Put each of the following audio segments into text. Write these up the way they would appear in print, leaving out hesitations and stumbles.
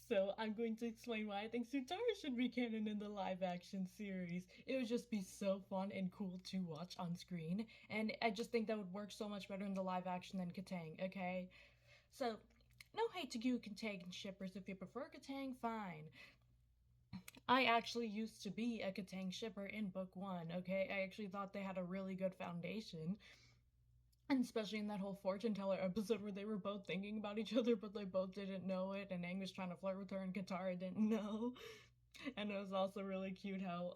So I'm going to explain why I think Zutara should be canon in the live action series. It would just be so fun and cool to watch on screen, and I just think that would work so much better in the live action than Katang, okay? So, no hate to you Katang shippers. If you prefer Katang, fine. I actually used to be a Katang shipper in book 1, okay? I actually thought they had a really good foundation. And especially in that whole fortune teller episode where they were both thinking about each other, but they both didn't know it, and Aang was trying to flirt with her and Katara didn't know. And it was also really cute how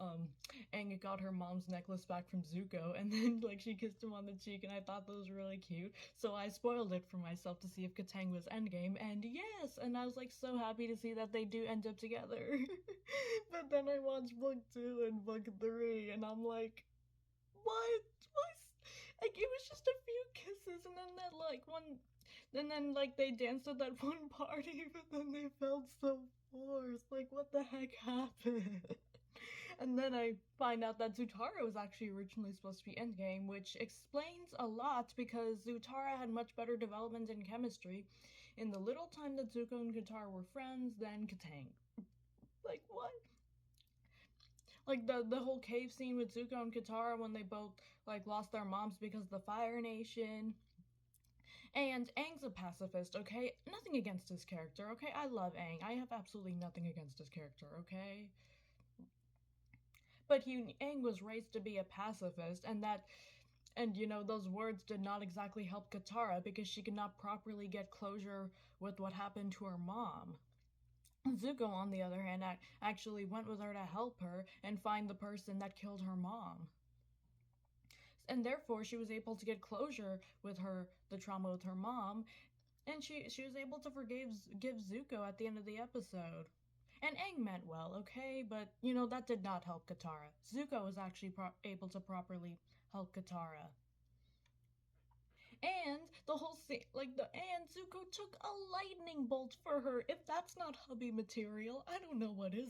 Aang got her mom's necklace back from Zuko, and then like she kissed him on the cheek, and I thought that was really cute. So I spoiled it for myself to see if Katang was endgame, and yes, and I was like so happy to see that they do end up together. But then I watched book 2 and book 3, and I'm like, what? Like it was just a few kisses, and then that like one, and then like they danced at that one party, but then they felt so forced. Like what the heck happened? And then I find out that Zutara was actually originally supposed to be Endgame, which explains a lot because Zutara had much better development in chemistry in the little time that Zuko and Katara were friends than Katang. Like what? Like the whole cave scene with Zuko and Katara when they both like lost their moms because of the Fire Nation. And Aang's a pacifist, okay? Nothing against his character, okay? I love Aang. I have absolutely nothing against his character, okay? But Aang was raised to be a pacifist, and you know, those words did not exactly help Katara because she could not properly get closure with what happened to her mom. Zuko, on the other hand, actually went with her to help her and find the person that killed her mom. And therefore, she was able to get closure with the trauma with her mom, and she was able to give Zuko at the end of the episode. And Aang meant well, okay, but you know that did not help Katara. Zuko was actually able to properly help Katara. And the whole scene, and Zuko took a lightning bolt for her. If that's not hubby material, I don't know what is.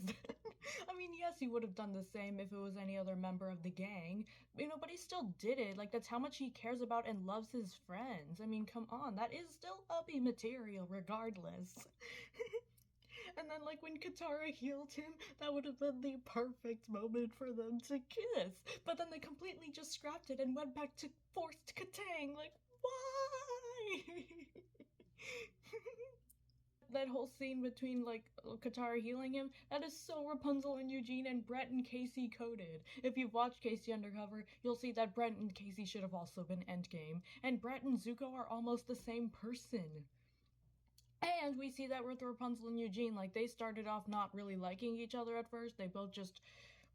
I mean, yes, he would have done the same if it was any other member of the gang, you know, but he still did it. Like, that's how much he cares about and loves his friends. I mean, come on, that is still hubby material, regardless. And then, like, when Katara healed him, that would have been the perfect moment for them to kiss. But then they completely just scrapped it and went back to forced Katang. Like, why? That whole scene between like Katara healing him, that is so Rapunzel and Eugene and Brett and Casey coded. If you've watched Casey Undercover, you'll see that Brett and Casey should have also been Endgame, and Brett and Zuko are almost the same person. And we see that with Rapunzel and Eugene, like they started off not really liking each other at first. They both just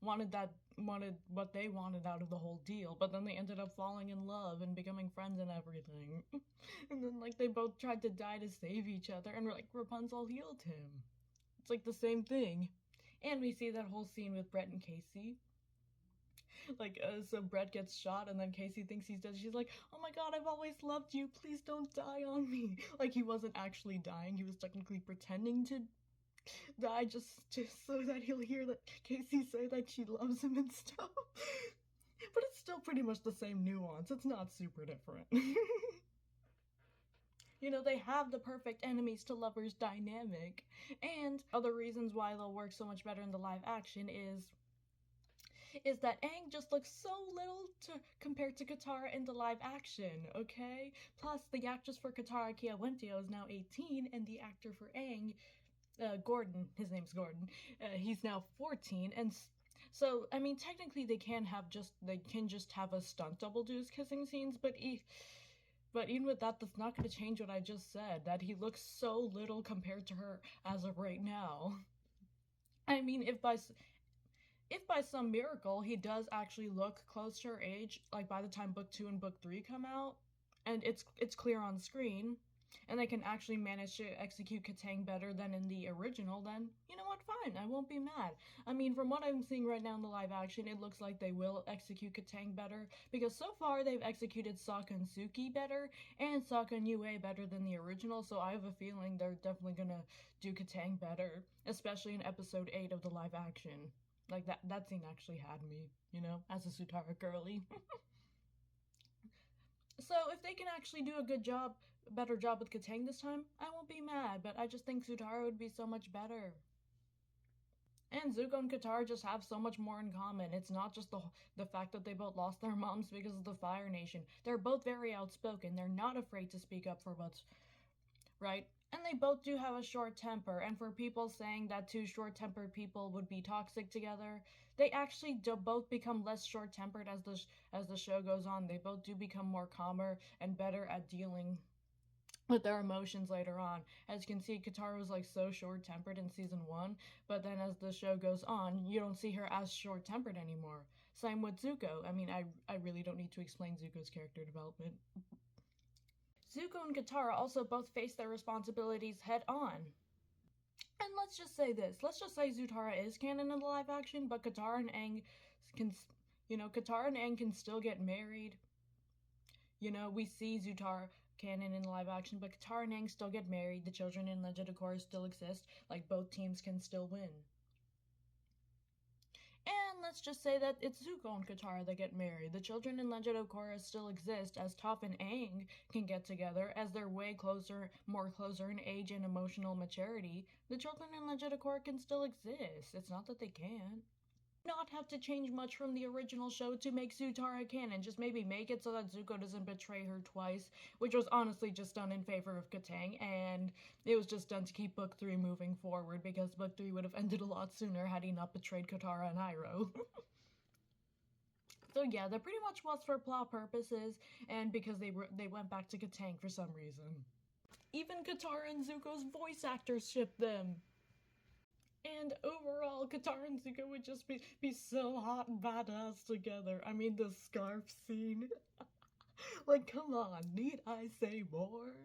wanted what they wanted out of the whole deal, but then they ended up falling in love and becoming friends and everything. And then like they both tried to die to save each other, and like Rapunzel healed him. It's like the same thing. And we see that whole scene with Brett and Casey. Like, so Brett gets shot, and then Casey thinks he's dead. She's like, oh my god, I've always loved you. Please don't die on me. Like, he wasn't actually dying. He was technically pretending to die just so that he'll hear that Casey say that she loves him and stuff. But it's still pretty much the same nuance. It's not super different. You know, they have the perfect enemies to lovers dynamic. And other reasons why they'll work so much better in the live action is that Aang just looks so little compared to Katara in the live action, okay? Plus, the actress for Katara, Kia Wentio, is now 18, and the actor for Aang, Gordon, his name's Gordon, he's now 14, and so, I mean, technically they can just have a stunt double do his kissing scenes, but even with that, that's not going to change what I just said, that he looks so little compared to her as of right now. I mean, if by some miracle he does actually look close to her age, like by the time book 2 and book 3 come out, and it's clear on screen, and they can actually manage to execute Katang better than in the original, then you know what, fine, I won't be mad. I mean, from what I'm seeing right now in the live action, it looks like they will execute Katang better, because so far they've executed Sokka and Suki better, and Sokka and Yue better than the original, so I have a feeling they're definitely gonna do Katang better, especially in episode 8 of the live action. Like, that scene actually had me, you know, as a Zutara girly. So if they can actually do a good job better job with Katang this time, I won't be mad, but I just think Zutara would be so much better. And Zuko and Katara just have so much more in common. It's not just the fact that they both lost their moms because of the Fire Nation. They're both very outspoken. They're not afraid to speak up for what's right. And they both do have a short temper. And for people saying that two short-tempered people would be toxic together, they actually do both become less short-tempered as the show goes on. They both do become more calmer and better at dealing with their emotions later on. As you can see, Katara was like so short-tempered in season 1, but then as the show goes on, you don't see her as short-tempered anymore. Same with Zuko. I mean, I really don't need to explain Zuko's character development. Zuko and Katara also both face their responsibilities head on. And let's just say this. Let's just say Zutara is canon in the live action, but Katara and Aang can, Katara and Aang can still get married. We see Zutara canon in live action, but Katara and Aang still get married. The children in Legend of Korra still exist. Like, both teams can still win. And let's just say that it's Zuko and Katara that get married. The children in Legend of Korra still exist, as Toph and Aang can get together, as they're way more closer in age and emotional maturity. The children in Legend of Korra can still exist. It's not that they can't. Not have to change much from the original show to make Zutara canon. Just maybe make it so that Zuko doesn't betray her twice, which was honestly just done in favor of Katang, and it was just done to keep Book 3 moving forward, because Book 3 would have ended a lot sooner had he not betrayed Katara and Iroh. So yeah, that pretty much was for plot purposes, and because they went back to Katang for some reason. Even Katara and Zuko's voice actors shipped them. And overall, Katara and Zuko would just be so hot and badass together. I mean, the scarf scene. Like, come on, need I say more?